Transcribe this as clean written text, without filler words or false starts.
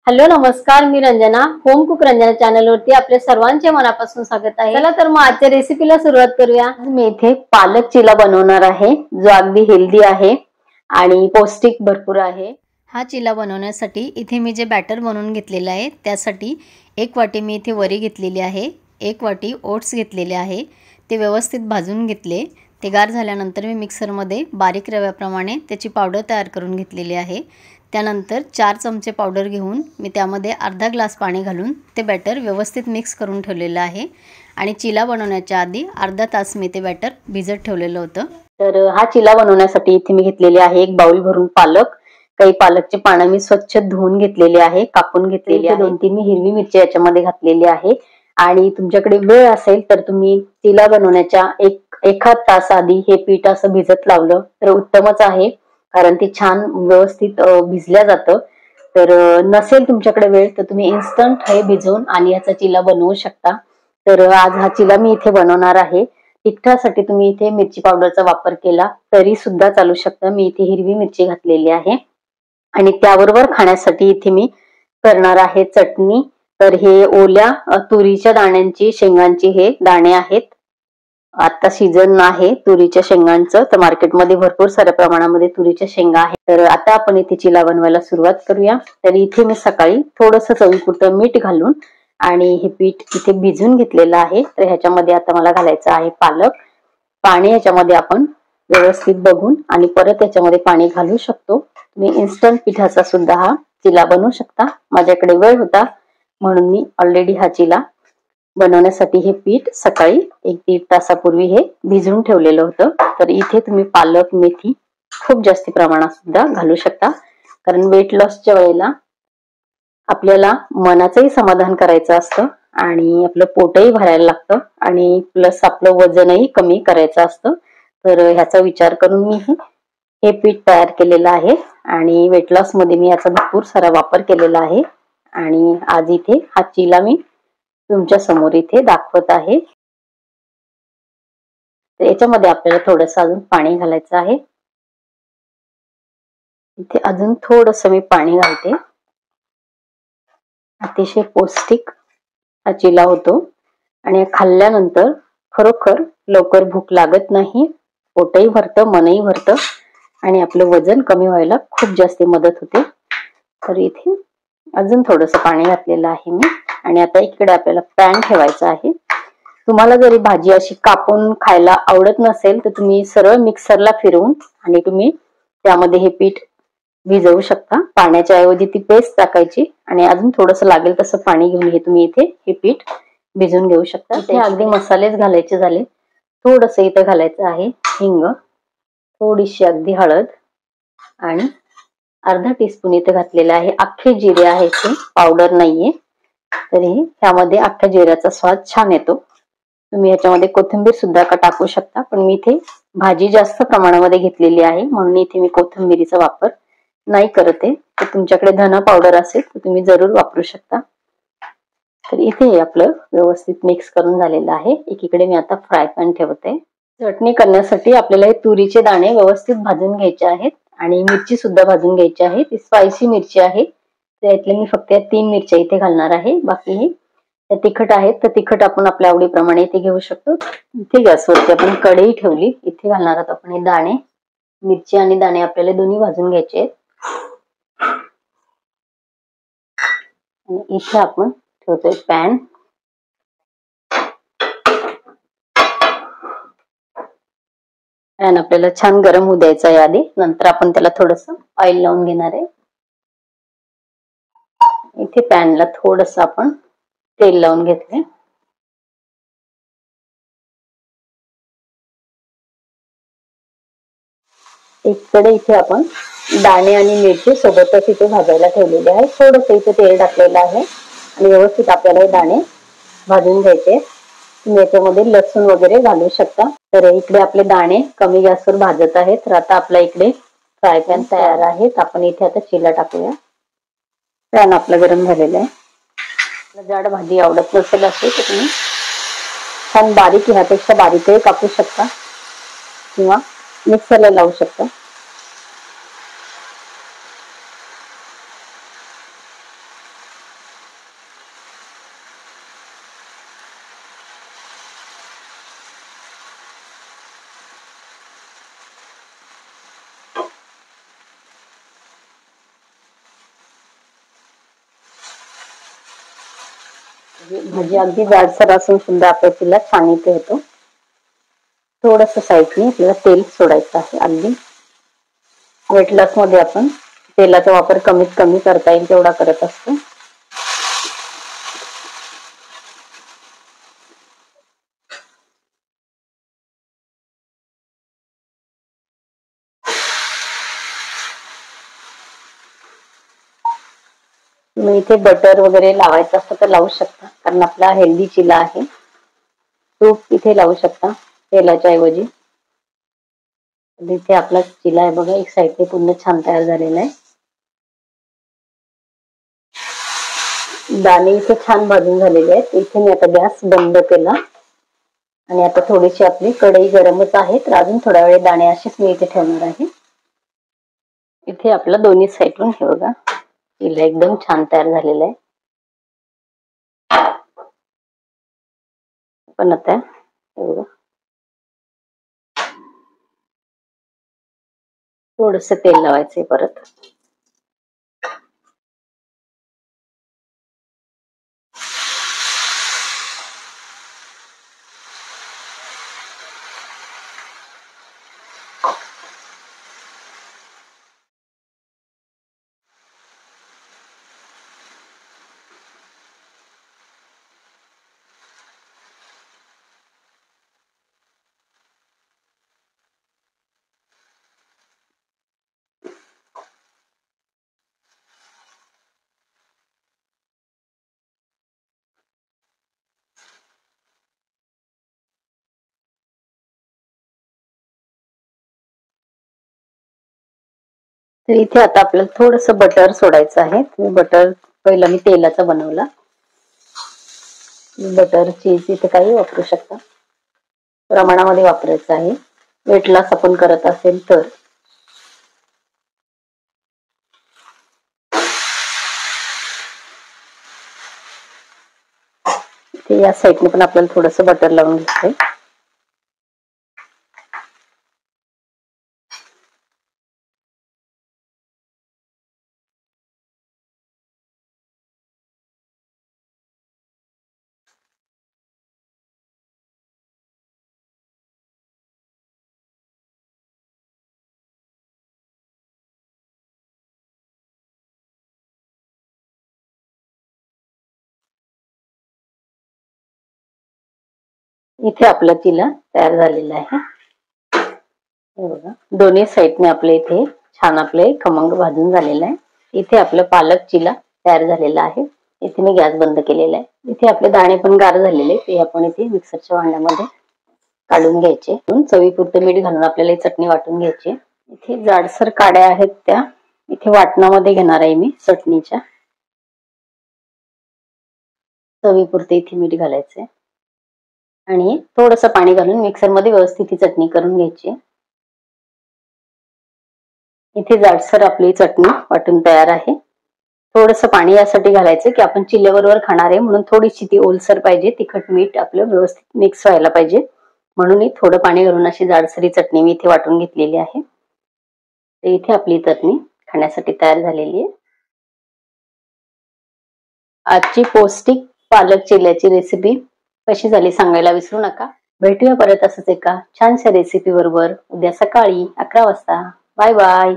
Hello नमस्कार, मी Ranjana. Home cook Ranjana चॅनलवरती आपल्या सर्वांचे मनापासून स्वागत आहे. चला तर मग आजच्या रेसिपीला सुरुवात करूया. मी इथे पालक चिला बनवणार आहे, जो अगदी हेल्दी आहे आणि पौष्टिक भरपूर आहे. हा चिला बनवण्यासाठी इथे मी जे बॅटर बनवून घेतलेलं आहे त्यासाठी 1 वाटी मी इथे वरी घेतलेली आहे, 1 वाटी ओट्स घेतलेले आहे. ते व्यवस्थित भाजून घेतले. ते गार झाल्यानंतर मी मिक्सरमध्ये बारीक रव्याप्रमाणे त्याची पावडर तयार करून घेतलेली आहे. त्यानंतर 4 चमचे पावडर घेऊन मी त्यामध्ये अर्धा ग्लास पाणी घालून ते बॅटर व्यवस्थित मिक्स करून ठेवलेलं आहे आणि चिला बनवण्याच्या आधी अर्धा तास मी ते बॅटर भिजत ठेवलेलं होतं. तर हा चिला बनवण्यासाठी इथे मी घेतलेले आहे 1 बाउल भरून पालक. काही पालकचे पानं मी स्वच्छ धुवून घेतलेले आहे, कापून घेतलेले आहे. 2-3 मी हिरवी मिरची याच्यामध्ये घातलेली आहे आणि तुमच्याकडे वेळ असेल तर तुम्ही चिला बनवण्याच्या एखाद तास आधी हे पीठ असं भिजत लावलं तर उत्तमच आहे, कारण ते छान व्यवस्थित भिजल्या जातं. तर नसेल तुमच्याकडे वेळ तर तुम्ही इन्स्टंट हे भिजवून आणि याचा चिला बनवू शकता. तर आज हा चिला मी इथे बनवणार आहे. तिखटासाठी तुम्ही इथे मिरची पावडरचा वापर केला तरी सुद्धा चालू शकतं. मी इथे हिरवी मिरची घातलेली आहे आणि त्याबरोबर खाण्यासाठी इथे मी करणार आहे चटणी. तर हे ओल्या तुरीच्या दाण्यांची, शेंगांची हे दाणे आहेत. आता सीझन आहे तुरीच्या शेंगांचं, तर मार्केटमध्ये भरपूर साऱ्या प्रमाणामध्ये तुरीच्या शेंगा आहेत. तर आता आपण इथे चिला बनवायला सुरुवात करूया. तर इथे मी सकाळी थोडंसं चवीपुरतं मीठ घालून आणि हे पीठ इथे भिजून घेतलेलं आहे. तर ह्याच्यामध्ये आता मला घालायचं आहे पालक. पाणी ह्याच्यामध्ये आपण व्यवस्थित बघून आणि परत याच्यामध्ये पाणी घालू शकतो. तुम्ही इन्स्टंट पिठाचा सुद्धा हा चिला बनवू शकता. माझ्याकडे वेळ होता म्हणून मी ऑलरेडी हा चिला बनवण्यासाठी हे पीठ सकाळी 1-1.5 तासापूर्वी हे भिजवून ठेवलेलं होतं. तर इथे तुम्ही पालक, मेथी खूप जास्त प्रमाणात सुद्धा घालू शकता, कारण वेट लॉसच्या वेळेला आपल्याला मनाचंही समाधान करायचं असतं आणि आपलं पोटही भरायला लागतं आणि प्लस आपलं वजनही कमी करायचं असतं. तर ह्याचा विचार करून मी हे पीठ तयार केलेलं आहे आणि वेट लॉस मध्ये मी याचा भरपूर सारा वापर केलेला आहे आणि आज इथे हा चिला मी तुमच्या समोर इथे दाखवत आहे. तर याच्यामध्ये आपल्याला थोडंसं अजून पाणी घालायचं आहे. इथे अजून थोडंसं मी पाणी घालते. अतिशय पौष्टिक हा चिला होतो आणि खाल्ल्यानंतर खरोखर लवकर भूक लागत नाही, पोटही भरतं, मनही भरतं आणि आपलं वजन कमी व्हायला खूप जास्त मदत होते. तर इथे अजून थोडंसं पाणी घातलेलं आहे मी आणि आता इकडे आपल्याला पॅन ठेवायचा आहे. तुम्हाला जरी भाजी अशी कापून खायला आवडत नसेल तर तुम्ही सरळ मिक्सरला फिरवून आणि तुम्ही त्यामध्ये हे पीठ भिजवू शकता. पाण्याच्या ऐवजी ती पेस्ट टाकायची आणि अजून थोडंसं लागेल तसं पाणी घेऊन हे तुम्ही इथे हे पीठ भिजवून घेऊ शकता. इथे अगदी मसालेच घालायचे झाले, थोडंसं इथे घालायचं आहे हिंग, थोडीशी अगदी हळद आणि अर्धा टीस्पून इथे घातलेला आहे अख्खे जिरे आहे, ते पावडर नाहीये. तरी ह्यामध्ये अख्ख्या जिऱ्याचा स्वाद छान येतो. तुम्ही ह्याच्यामध्ये कोथिंबीर सुद्धा टाकू शकता, पण मी इथे भाजी जास्त प्रमाणामध्ये घेतलेली आहे म्हणून इथे मी कोथिंबीरीचा वापर नाही करते. तर तुमच्याकडे धना पावडर असेल तर तुम्ही जरूर वापरू शकता. तर इथे आपलं व्यवस्थित मिक्स करून झालेलं आहे. एकीकडे मी आता फ्राय पॅन ठेवते. चटणी करण्यासाठी आपल्याला हे तुरीचे दाणे व्यवस्थित भाजून घ्यायचे आहेत आणि मिरची सुद्धा भाजून घ्यायची आहे. ती स्पायसी मिरची आहे, त्यातले मी फक्त 3 मिरच्या इथे घालणार आहे. बाकी हे तिखट आहेत तर तिखट आपण आपल्या आवडीप्रमाणे इथे घेऊ शकतो. इथे गॅसवरती आपण कढई ठेवली, इथे घालणार आहोत आपण हे दाणे. मिरची आणि दाणे आपल्याला दोन्ही भाजून घ्यायचे आहेत आणि इथे आपण ठेवतोय पॅन. पॅन आपल्याला छान गरम होऊ द्यायचा आहे आधी, नंतर आपण त्याला थोडंसं ऑइल लावून घेणार आहे. इथे पॅनला थोडंसं आपण तेल लावून घेतले. एककडे इथे आपण दाणे आणि मिरची सोबतच इथे भाजायला ठेवलेले आहे. थोडंसं इथे तेल टाकलेलं आहे आणि व्यवस्थित आपल्याला हे दाणे भाजून घ्यायचे. तुम्ही याच्यामध्ये लसूण वगैरे घालू शकता. तर इकडे आपले दाणे कमी गॅसवर भाजत आहेत. तर आता आपला इकडे फ्राय पॅन तयार आहे. आपण इथे आता चिला टाकूया. पॅन आपला गरम झालेला आहे. जाड भाजी आवडत नसेल असे तर तुम्ही छान बारीक, ह्यापेक्षा बारीकही कापू शकता किंवा मिक्सरला लावू शकता. भाजी अगदी जाडसर असून सुद्धा आपल्या तिला छान इथे होतो. थोडस साईडने आपल्याला तेल सोडायचं आहे. अगदी वेट लॉस मध्ये आपण तेलाचा वापर कमीत कमी करता येईल तेवढा करत असतो. तुम्ही इथे बटर वगैरे लावायचं असतं तर लावू शकता, कारण आपला हेल्दी चिला आहे. तूप इथे लावू शकता तेलाच्या ऐवजी. इथे आपला चिला आहे बघा, एक साईडने पूर्ण छान तयार झालेला आहे. दाणे इथे छान भाजून झालेले आहेत. इथे मी आता गॅस बंद केला आणि आता थोडीशी आपली कढई गरमच आहे, तर अजून थोडा वेळ दाणे असेच मी इथे ठेवणार आहे. इथे आपला दोन्ही साईडून हे बघा चिला एकदम छान तयार झालेला आहे. पण आता हे बघा थोडस तेल लावायचंय परत. तर इथे आता आपल्याला थोडस बटर सोडायचं आहे. बटर पहिला मी तेलाचा बनवला. बटर चीज इथे काही वापरू शकता, प्रमाणामध्ये वापरायचं आहे. वेट लॉस आपण करत असेल तर. इथे या साईडने पण आपल्याला थोडस बटर लावून घ्यायचंय. इथे आपला चिला तयार झालेला आहे. हे बघा दोन्ही साईडने आपले इथे छान आपले खमंग भाजून झालेला आहे. इथे आपलं पालक चिला तयार झालेला आहे. इथे मी गॅस बंद केलेला आहे. इथे आपले दाणे पण गार झालेले, ते आपण इथे मिक्सरच्या भांड्यामध्ये काढून घ्यायचे. चवीपुरतं मीठ घालून आपल्याला चटणी वाटून घ्यायची. इथे जाडसर काड्या आहेत, त्या इथे वाटणामध्ये घेणार आहे मी चटणीच्या. चवीपुरते इथे मीठ घालायचंय आणि थोडंसं पाणी घालून मिक्सर मध्ये व्यवस्थित ही चटणी करून घ्यायची. इथे जाडसर आपली चटणी वाटून तयार आहे. थोडंसं पाणी यासाठी घालायचं की आपण चिल्ल्याबरोबर खाणार आहे, म्हणून थोडीशी ती ओलसर पाहिजे. तिखट मीठ आपलं व्यवस्थित मिक्स व्हायला पाहिजे, म्हणून थोडं पाणी घालून अशी जाडसरी चटणी मी इथे वाटून घेतलेली आहे. तर इथे आपली चटणी खाण्यासाठी तयार झालेली आहे. आजची पौष्टिक पालक चिल्याची रेसिपी कशी झाली सांगायला विसरू नका. भेटूया परत असंच एका छानशा रेसिपी बरोबर उद्या सकाळी 11 वाजता. Bye bye.